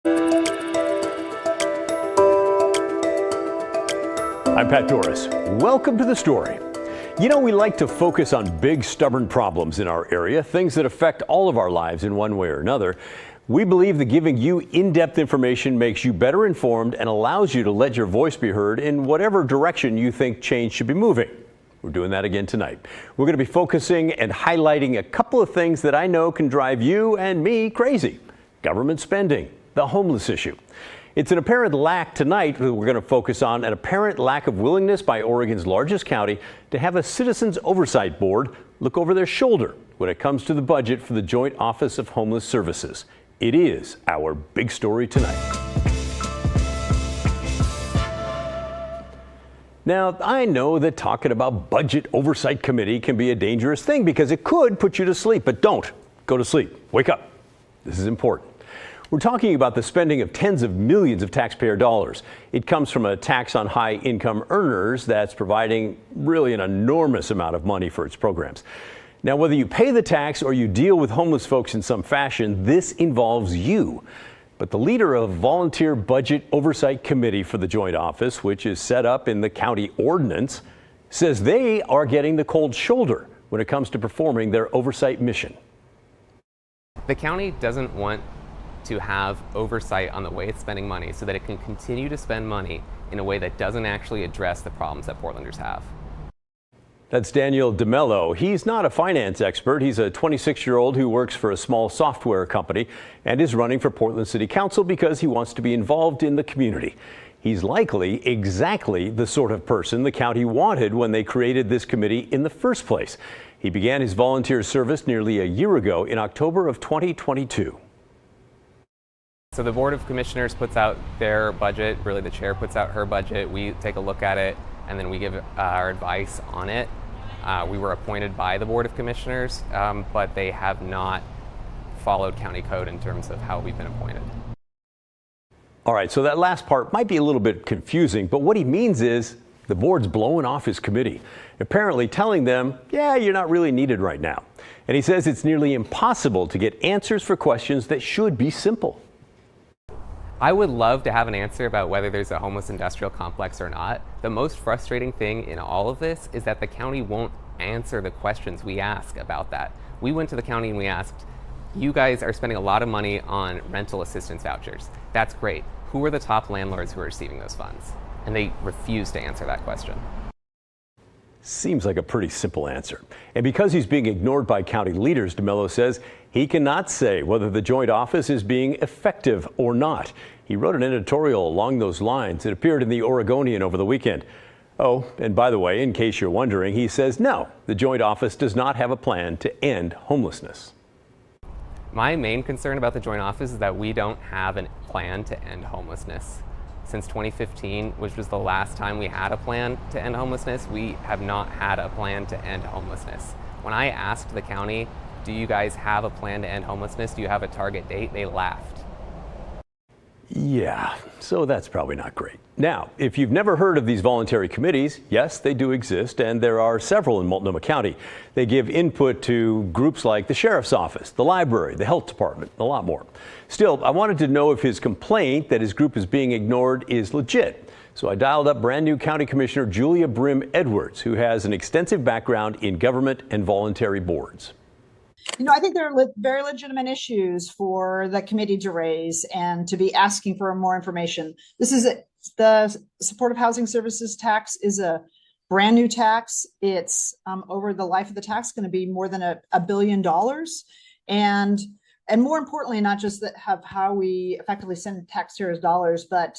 I'm Pat Doris. Welcome to The Story. You know, we like to focus on big, stubborn problems in our area, things that affect all of our lives in one way or another. We believe that giving you in-depth information makes you better informed and allows you to let your voice be heard in whatever direction you think change should be moving. We're doing that again tonight. We're going to be focusing and highlighting a couple of things that I know can drive you and me crazy. Government spending, the homeless issue. It's an apparent lack tonight that we're going to focus on, an apparent lack of willingness by Oregon's largest county to have a citizens oversight board look over their shoulder when it comes to the budget for the Joint Office of Homeless Services. It is our big story tonight. Now, I know that talking about budget oversight committee can be a dangerous thing because it could put you to sleep, but don't go to sleep. Wake up. This is important. We're talking about the spending of tens of millions of taxpayer dollars. It comes from a tax on high income earners that's providing really an enormous amount of money for its programs. Now, whether you pay the tax or you deal with homeless folks in some fashion, this involves you. But the leader of Volunteer Budget Oversight Committee for the Joint Office, which is set up in the county ordinance, says they are getting the cold shoulder when it comes to performing their oversight mission. The county doesn't want to have oversight on the way it's spending money so that it can continue to spend money in a way that doesn't actually address the problems that Portlanders have. That's Daniel DeMello. He's not a finance expert. He's a 26-year-old who works for a small software company and is running for Portland City Council because he wants to be involved in the community. He's likely exactly the sort of person the county wanted when they created this committee in the first place. He began his volunteer service nearly a year ago in October of 2022. So the Board of Commissioners puts out their budget, really the chair puts out her budget, we take a look at it, and then we give our advice on it. We were appointed by the Board of Commissioners, but they have not followed county code in terms of how we've been appointed. All right, so that last part might be a little bit confusing, but what he means is the board's blowing off his committee, apparently telling them, yeah, you're not really needed right now. And he says it's nearly impossible to get answers for questions that should be simple. I would love to have an answer about whether there's a homeless industrial complex or not. The most frustrating thing in all of this is that the county won't answer the questions we ask about that. We went to the county and we asked, you guys are spending a lot of money on rental assistance vouchers. That's great. Who are the top landlords who are receiving those funds? And they refuse to answer that question. Seems like a pretty simple answer. And because he's being ignored by county leaders, DeMello says he cannot say whether the joint office is being effective or not. He wrote an editorial along those lines. It appeared in the Oregonian over the weekend. Oh, and by the way, in case you're wondering, he says no, the joint office does not have a plan to end homelessness. My main concern about the joint office is that we don't have a plan to end homelessness. Since 2015, which was the last time we had a plan to end homelessness, we have not had a plan to end homelessness. When I asked the county, do you guys have a plan to end homelessness? Do you have a target date? They laughed. Yeah, so that's probably not great. Now, if you've never heard of these voluntary committees, yes, they do exist, and there are several in Multnomah County. They give input to groups like the sheriff's office, the library, the health department, a lot more. Still, I wanted to know if his complaint that his group is being ignored is legit. So I dialed up brand new County Commissioner Julia Brim-Edwards, who has an extensive background in government and voluntary boards. You know, I think there are very legitimate issues for the committee to raise and to be asking for more information. The supportive housing services tax is a brand new tax. It's over the life of the tax going to be more than $1 billion. And more importantly, not just that how we effectively send taxpayers' dollars, but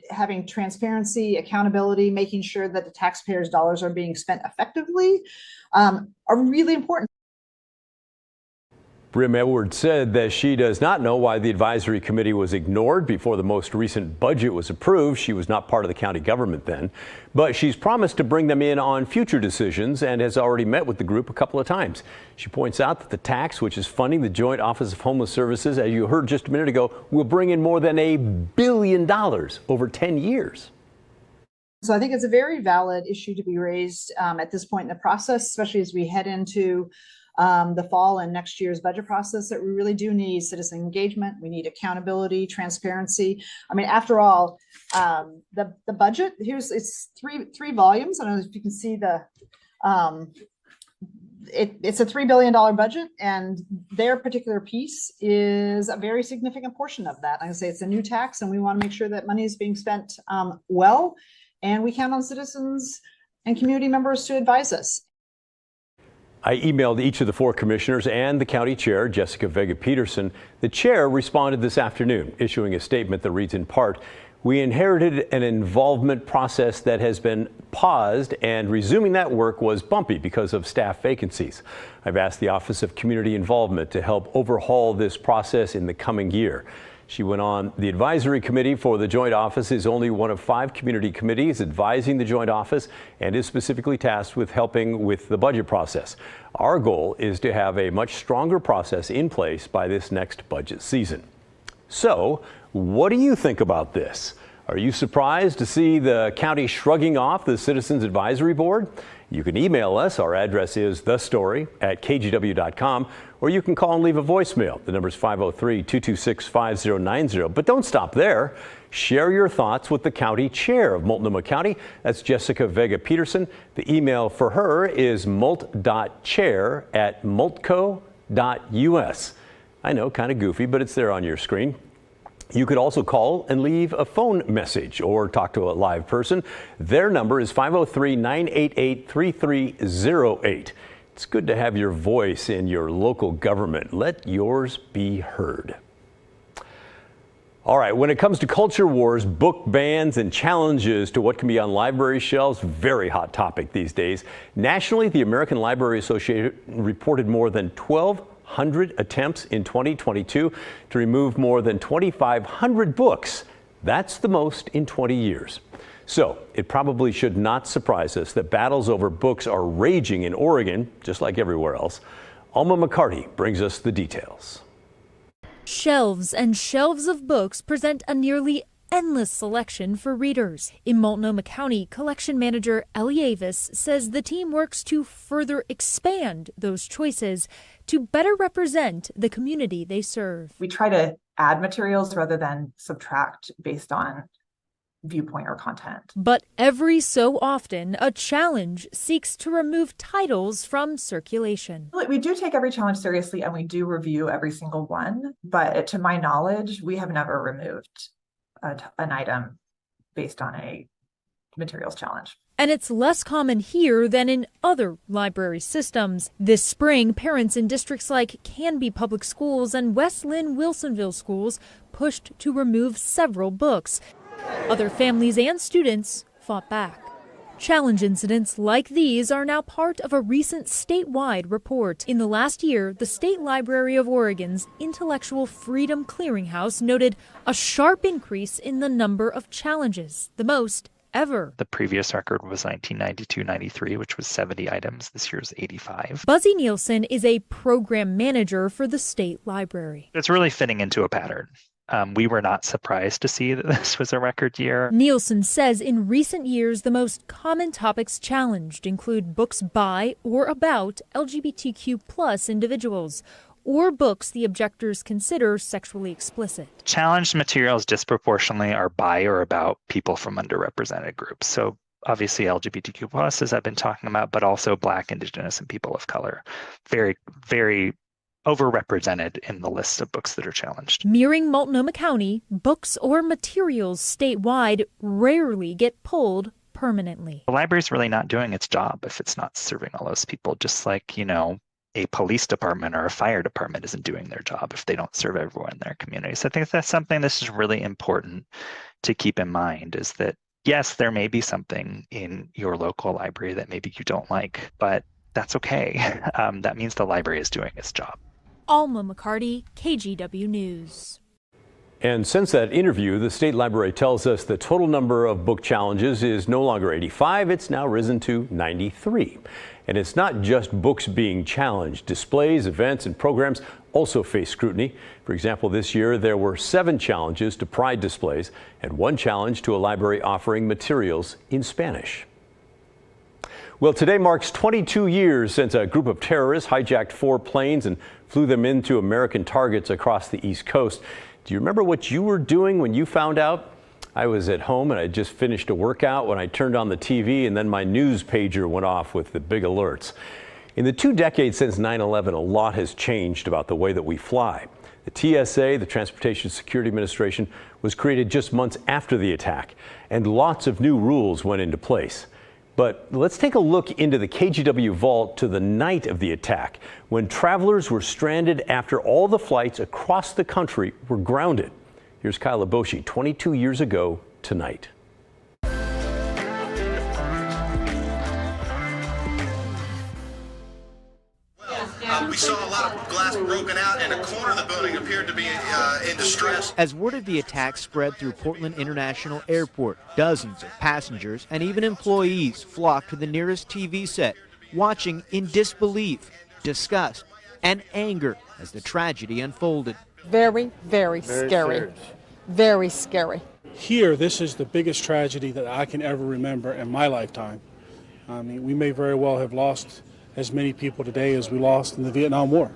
having transparency, accountability, making sure that the taxpayers' dollars are being spent effectively are really important. Brim-Edwards said that she does not know why the advisory committee was ignored before the most recent budget was approved. She was not part of the county government then, but she's promised to bring them in on future decisions and has already met with the group a couple of times. She points out that the tax, which is funding the Joint Office of Homeless Services, as you heard just a minute ago, will bring in more than $1 billion over 10 years. So I think it's a very valid issue to be raised at this point in the process, especially as we head into the fall and next year's budget process, that we really do need citizen engagement. We need accountability, transparency. I mean, after all, the budget, it's three volumes. I don't know if you can see it's a $3 billion budget, and their particular piece is a very significant portion of that. Like I say, it's a new tax, and we want to make sure that money is being spent well, and we count on citizens and community members to advise us. I emailed each of the 4 commissioners and the county chair, Jessica Vega-Peterson. The chair responded this afternoon, issuing a statement that reads in part, "We inherited an involvement process that has been paused, and resuming that work was bumpy because of staff vacancies. I've asked the Office of Community Involvement to help overhaul this process in the coming year." She went on, "The advisory committee for the joint office is only one of 5 community committees advising the joint office and is specifically tasked with helping with the budget process. Our goal is to have a much stronger process in place by this next budget season." So, what do you think about this? Are you surprised to see the county shrugging off the Citizens Advisory Board? You can email us. Our address is thestory@kgw.com, or you can call and leave a voicemail. The number is 503-226-5090. But don't stop there. Share your thoughts with the county chair of Multnomah County. That's Jessica Vega-Peterson. The email for her is mult.chair@multco.us. I know, kind of goofy, but it's there on your screen. You could also call and leave a phone message or talk to a live person. Their number is 503-988-3308. It's good to have your voice in your local government. Let yours be heard. All right, when it comes to culture wars, book bans, and challenges to what can be on library shelves, very hot topic these days. Nationally, the American Library Association reported more than 1,200 attempts in 2022 to remove more than 2,500 books. That's the most in 20 years. So it probably should not surprise us that battles over books are raging in Oregon, just like everywhere else. Alma McCarty brings us the details. Shelves and shelves of books present a nearly endless selection for readers. In Multnomah County, collection manager Ellie Avis says the team works to further expand those choices to better represent the community they serve. We try to add materials rather than subtract based on viewpoint or content. But every so often, a challenge seeks to remove titles from circulation. We do take every challenge seriously, and we do review every single one. But to my knowledge, we have never removed an item based on a materials challenge. And it's less common here than in other library systems. This spring, parents in districts like Canby Public Schools and West Lynn Wilsonville Schools pushed to remove several books. Other families and students fought back. Challenge incidents like these are now part of a recent statewide report. In the last year, the State Library of Oregon's Intellectual Freedom Clearinghouse noted a sharp increase in the number of challenges, the most ever. The previous record was 1992-93, which was 70 items. This year's 85. Buzzy Nielsen is a program manager for the state library. It's really fitting into a pattern. We were not surprised to see that this was a record year. Nielsen says in recent years, the most common topics challenged include books by or about LGBTQ+ individuals, or books the objectors consider sexually explicit. Challenged materials disproportionately are by or about people from underrepresented groups. So obviously LGBTQ+, as I've been talking about, but also Black, Indigenous, and people of color. Very, very overrepresented in the list of books that are challenged. Mirroring Multnomah County, books or materials statewide rarely get pulled permanently. The library's really not doing its job if it's not serving all those people, just like, a police department or a fire department isn't doing their job if they don't serve everyone in their community. So I think that's something this is really important to keep in mind, is that, yes, there may be something in your local library that maybe you don't like, but that's okay. That means the library is doing its job. Alma McCarty, KGW News. And since that interview, the State Library tells us the total number of book challenges is no longer 85, it's now risen to 93. And it's not just books being challenged. Displays, events, and programs also face scrutiny. For example, this year there were 7 challenges to Pride displays and 1 challenge to a library offering materials in Spanish. Well, today marks 22 years since a group of terrorists hijacked 4 planes and flew them into American targets across the East Coast. Do you remember what you were doing when you found out? I was at home and I just finished a workout when I turned on the TV, and then my news pager went off with the big alerts. In the 2 decades since 9/11, a lot has changed about the way that we fly. The TSA, the Transportation Security Administration, was created just months after the attack, and lots of new rules went into place. But let's take a look into the KGW vault to the night of the attack, when travelers were stranded after all the flights across the country were grounded. Here's Kyle Aboshi 22 years ago tonight. We saw a lot of glass broken out, and a corner of the building appeared to be in distress. As word of the attack spread through Portland International Airport, dozens of passengers and even employees flocked to the nearest TV set, watching in disbelief, disgust, and anger as the tragedy unfolded. Very, very scary. Serious. Very scary. Here, this is the biggest tragedy that I can ever remember in my lifetime. I mean, we may very well have lost as many people today as we lost in the Vietnam War.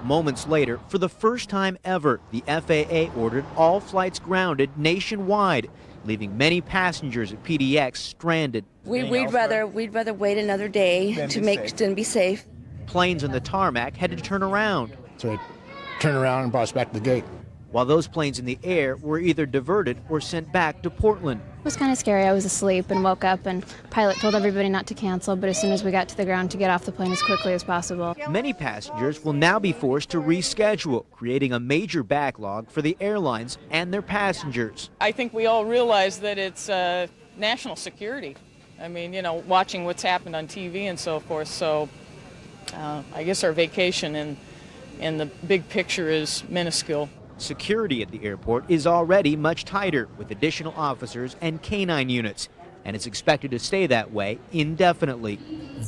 Moments later, for the first time ever, the FAA ordered all flights grounded nationwide, leaving many passengers at PDX stranded. We'd rather wait another day to be safe. Planes on the tarmac had to turn around, So they turned around and brought us back to the gate. while those planes in the air were either diverted or sent back to Portland. It was kind of scary. I was asleep and woke up, and pilot told everybody not to cancel, but as soon as we got to the ground, to get off the plane as quickly as possible. Many passengers will now be forced to reschedule, creating a major backlog for the airlines and their passengers. I think we all realize that it's national security. I mean, watching what's happened on TV and so forth. So I guess our vacation in the big picture is minuscule. Security at the airport is already much tighter, with additional officers and canine units, and it's expected to stay that way indefinitely.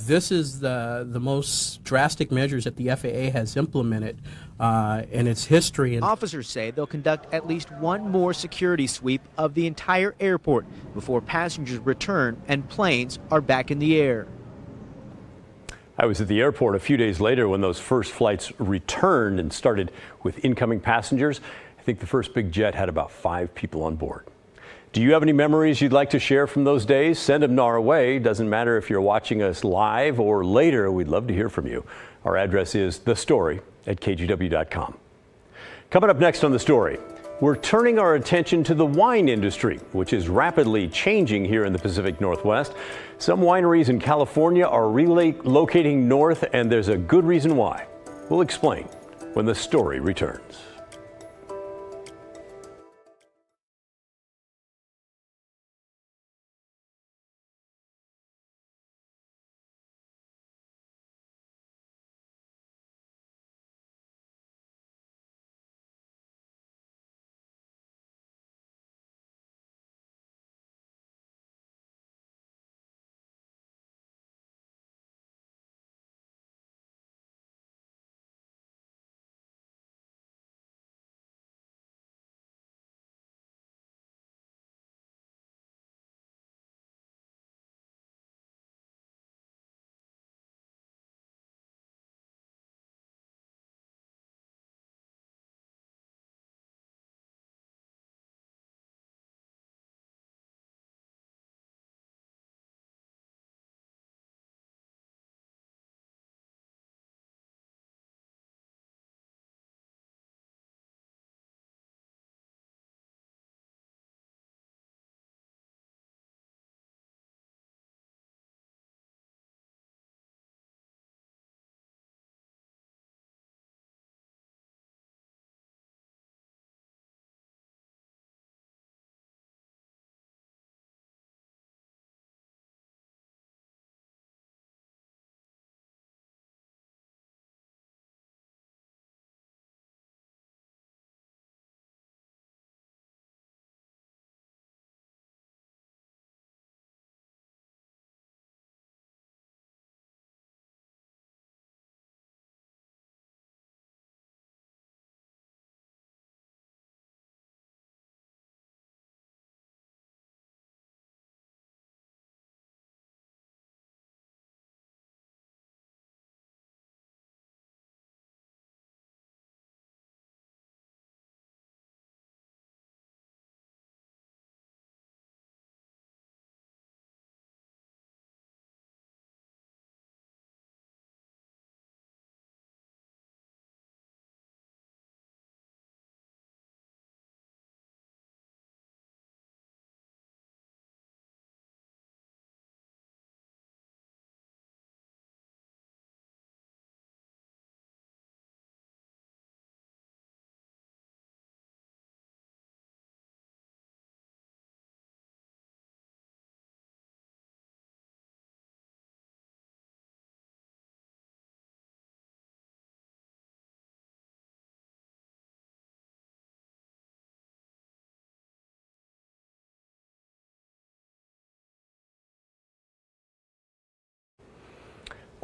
This is the most drastic measures that the FAA has implemented in its history. Officers say they'll conduct at least one more security sweep of the entire airport before passengers return and planes are back in the air. I was at the airport a few days later when those first flights returned and started with incoming passengers. I think the first big jet had about 5 people on board. Do you have any memories you'd like to share from those days? Send them our way. Doesn't matter if you're watching us live or later. We'd love to hear from you. Our address is thestory@kgw.com. Coming up next on The Story, we're turning our attention to the wine industry, which is rapidly changing here in the Pacific Northwest. Some wineries in California are relocating north, and there's a good reason why. We'll explain when The Story returns.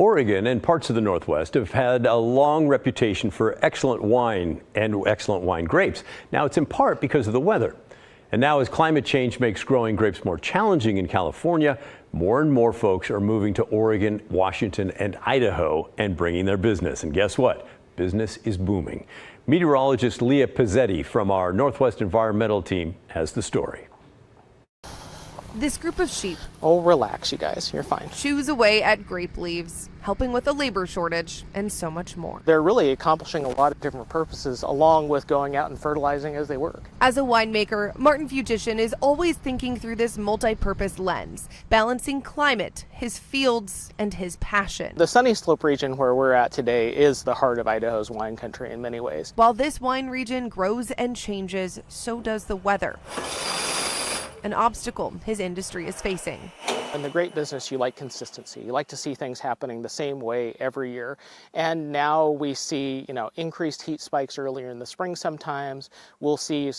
Oregon and parts of the Northwest have had a long reputation for excellent wine and excellent wine grapes. Now it's in part because of the weather. And now as climate change makes growing grapes more challenging in California, more and more folks are moving to Oregon, Washington, and Idaho and bringing their business. And guess what? Business is booming. Meteorologist Leah Pizzetti from our Northwest Environmental team has the story. This group of sheep. Oh, relax, you guys. You're fine. Chews away at grape leaves, helping with a labor shortage, and so much more. They're really accomplishing a lot of different purposes along with going out and fertilizing as they work. As a winemaker, Martin Fugitian is always thinking through this multi-purpose lens, balancing climate, his fields, and his passion. The Sunny Slope region where we're at today is the heart of Idaho's wine country in many ways. While this wine region grows and changes, so does the weather. An obstacle his industry is facing. In the grape business, you like consistency. You like to see things happening the same way every year. And now we see, increased heat spikes earlier in the spring sometimes. We'll see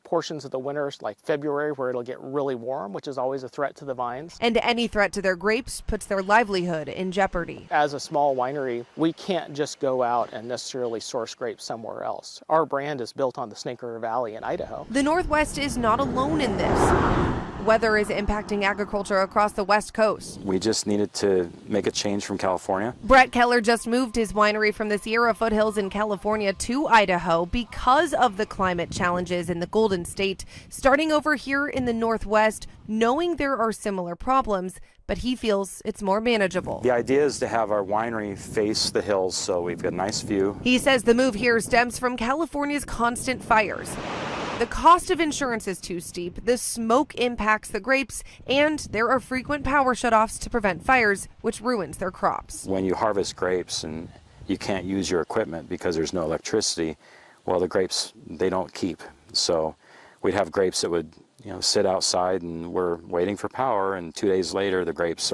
portions of the winters like February where it'll get really warm, which is always a threat to the vines. And any threat to their grapes puts their livelihood in jeopardy. As a small winery, we can't just go out and necessarily source grapes somewhere else. Our brand is built on the Snake River Valley in Idaho. The Northwest is not alone in this. Weather is impacting agriculture across the West Coast. We just needed to make a change from California. Brett Keller just moved his winery from the Sierra foothills in California to Idaho because of the climate challenges in the Golden State, starting over here in the Northwest, knowing there are similar problems, but he feels it's more manageable. The idea is to have our winery face the hills so we've got a nice view. He says the move here stems from California's constant fires. The cost of insurance is too steep, the smoke impacts the grapes, and there are frequent power shutoffs to prevent fires, which ruins their crops. When you harvest grapes and you can't use your equipment because there's no electricity, well, the grapes, they don't keep. So we'd have grapes that would sit outside and we're waiting for power, and 2 days later the grapes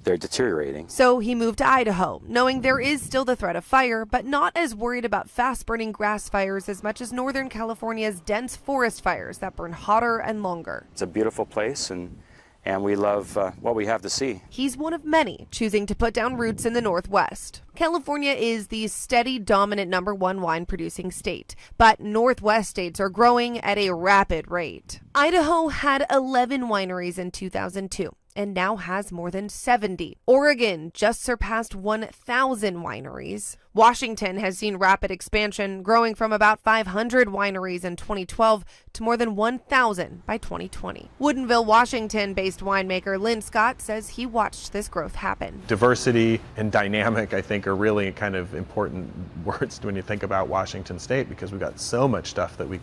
they're deteriorating. So he moved to Idaho, knowing there is still the threat of fire, but not as worried about fast-burning grass fires as much as Northern California's dense forest fires that burn hotter and longer. It's a beautiful place, and we love what we have to see. He's one of many choosing to put down roots in the Northwest. California is the steady, dominant #1 wine-producing state, but Northwest states are growing at a rapid rate. Idaho had 11 wineries in 2002. And now has more than 70. Oregon just surpassed 1,000 wineries. Washington has seen rapid expansion, growing from about 500 wineries in 2012 to more than 1,000 by 2020. Woodinville, Washington-based winemaker Lynn Scott says he watched this growth happen. Diversity and dynamic, I think, are really kind of important words when you think about Washington State, because we've got so much stuff that we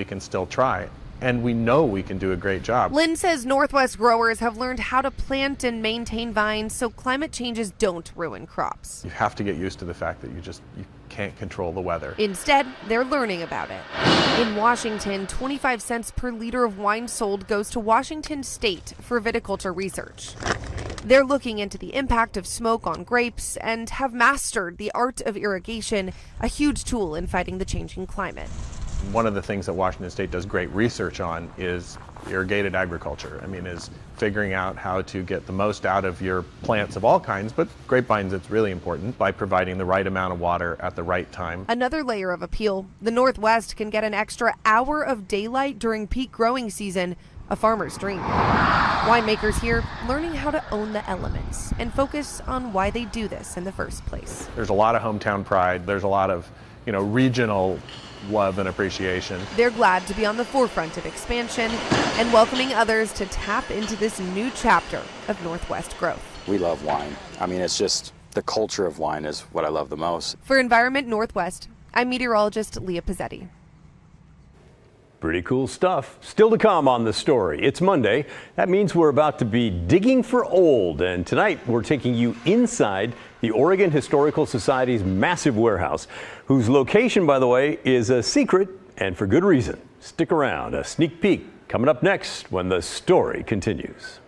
can still try. And we know we can do a great job. Lynn says Northwest growers have learned how to plant and maintain vines so climate changes don't ruin crops. You have to get used to the fact that you can't control the weather. Instead, they're learning about it. In Washington, 25 cents per liter of wine sold goes to Washington State for viticulture research. They're looking into the impact of smoke on grapes and have mastered the art of irrigation, a huge tool in fighting the changing climate. One of the things that Washington State does great research on is irrigated agriculture. Is figuring out how to get the most out of your plants of all kinds, but grapevines, it's really important, by providing the right amount of water at the right time. Another layer of appeal, the Northwest can get an extra hour of daylight during peak growing season, a farmer's dream. Winemakers here learning how to own the elements and focus on why they do this in the first place. There's a lot of hometown pride. There's a lot of, regional love and appreciation. They're glad to be on the forefront of expansion and welcoming others to tap into this new chapter of Northwest growth. We love wine. It's just the culture of wine is what I love the most. For Environment Northwest, I'm meteorologist Leah Pizzetti. Pretty cool stuff. Still to come on The Story. It's Monday. That means we're about to be digging for old. And tonight we're taking you inside the Oregon Historical Society's massive warehouse, whose location, by the way, is a secret, and for good reason. Stick around. A sneak peek coming up next when The Story continues.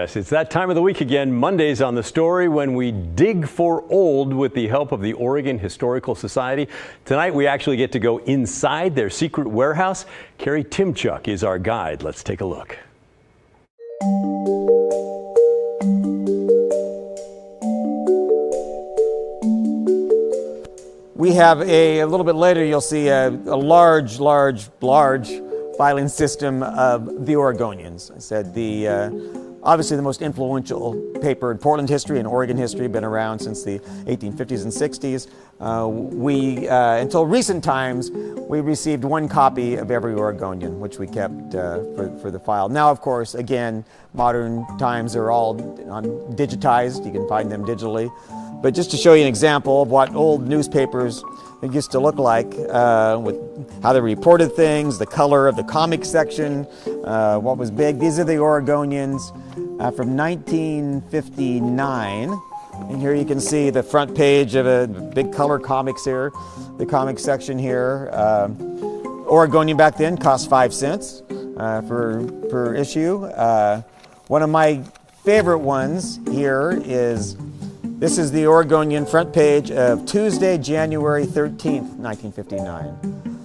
Yes, it's that time of the week again, Mondays on The Story, when we dig for old with the help of the Oregon Historical Society. Tonight we actually get to go inside their secret warehouse. Carrie Timchuk is our guide. Let's take a look. We have a little bit later, you'll see a large filing system of the Oregonians. I said obviously the most influential paper in Portland history and Oregon history, been around since the 1850s and 60s. Until recent times, we received one copy of every Oregonian, which we kept for the file. Now, of course, again, modern times are all digitized. You can find them digitally. But just to show you an example of what old newspapers used to look like, with how they reported things, the color of the comic section, what was big. These are the Oregonians from 1959. And here you can see the front page of a big color comics here, the comic section here. Oregonian back then cost 5 cents per issue. One of my favorite ones here is, this is the Oregonian front page of Tuesday, January 13th, 1959.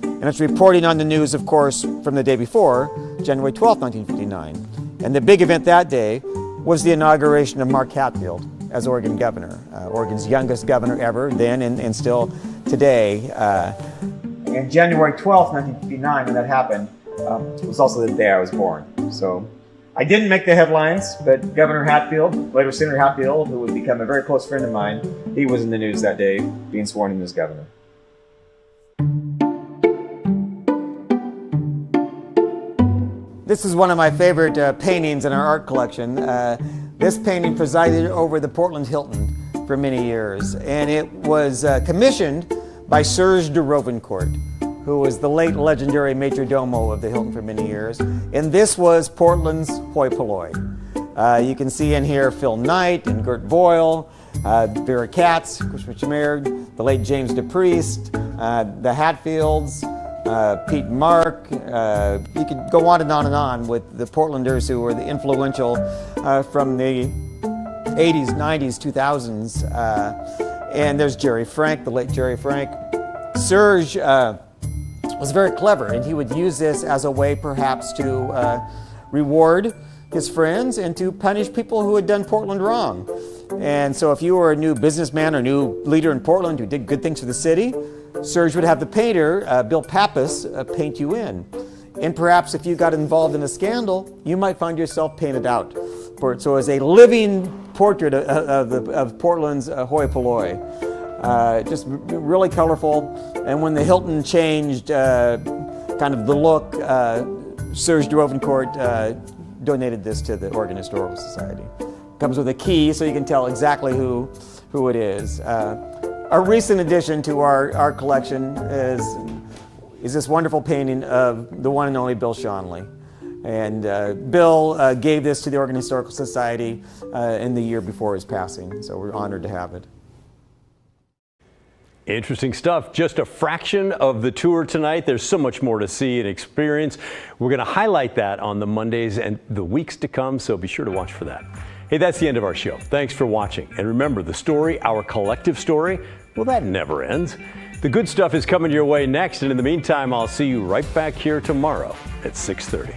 And it's reporting on the news, of course, from the day before, January 12th, 1959. And the big event that day was the inauguration of Mark Hatfield as Oregon governor, Oregon's youngest governor ever, then and still today. And January 12th, 1959, when that happened, was also the day I was born. So I didn't make the headlines, but Governor Hatfield, later Senator Hatfield, who would become a very close friend of mine, he was in the news that day, being sworn in as governor. This is one of my favorite paintings in our art collection. This painting presided over the Portland Hilton for many years, and it was commissioned by Serge de Rovencourt, who was the late legendary major domo of the Hilton for many years. And this was Portland's hoi polloi. You can see in here Phil Knight and Gert Boyle, Vera Katz, Richard Mayer, the late James DePriest, the Hatfields, Pete Mark. You could go on and on with the Portlanders who were the influential from the 80s, 90s, 2000s. And there's Jerry Frank, the late Jerry Frank. Serge was very clever, and he would use this as a way perhaps to reward his friends and to punish people who had done Portland wrong. And so if you were a new businessman or new leader in Portland who did good things for the city, Serge would have the painter, Bill Pappas, paint you in. And perhaps if you got involved in a scandal, you might find yourself painted out. So as a living portrait of Portland's hoi polloi. Just really colorful. And when the Hilton changed kind of the look, Serge de Rovencourt donated this to the Oregon Historical Society. Comes with a key so you can tell exactly who it is. A recent addition to our collection is this wonderful painting of the one and only Bill Schonely. And Bill gave this to the Oregon Historical Society in the year before his passing, so we're honored to have it. Interesting stuff. Just a fraction of the tour tonight. There's so much more to see and experience. We're going to highlight that on the Mondays and the weeks to come, so be sure to watch for that. Hey, that's the end of our show. Thanks for watching. And remember, the story, our collective story, well, that never ends. The good stuff is coming your way next, and in the meantime, I'll see you right back here tomorrow at 6:30.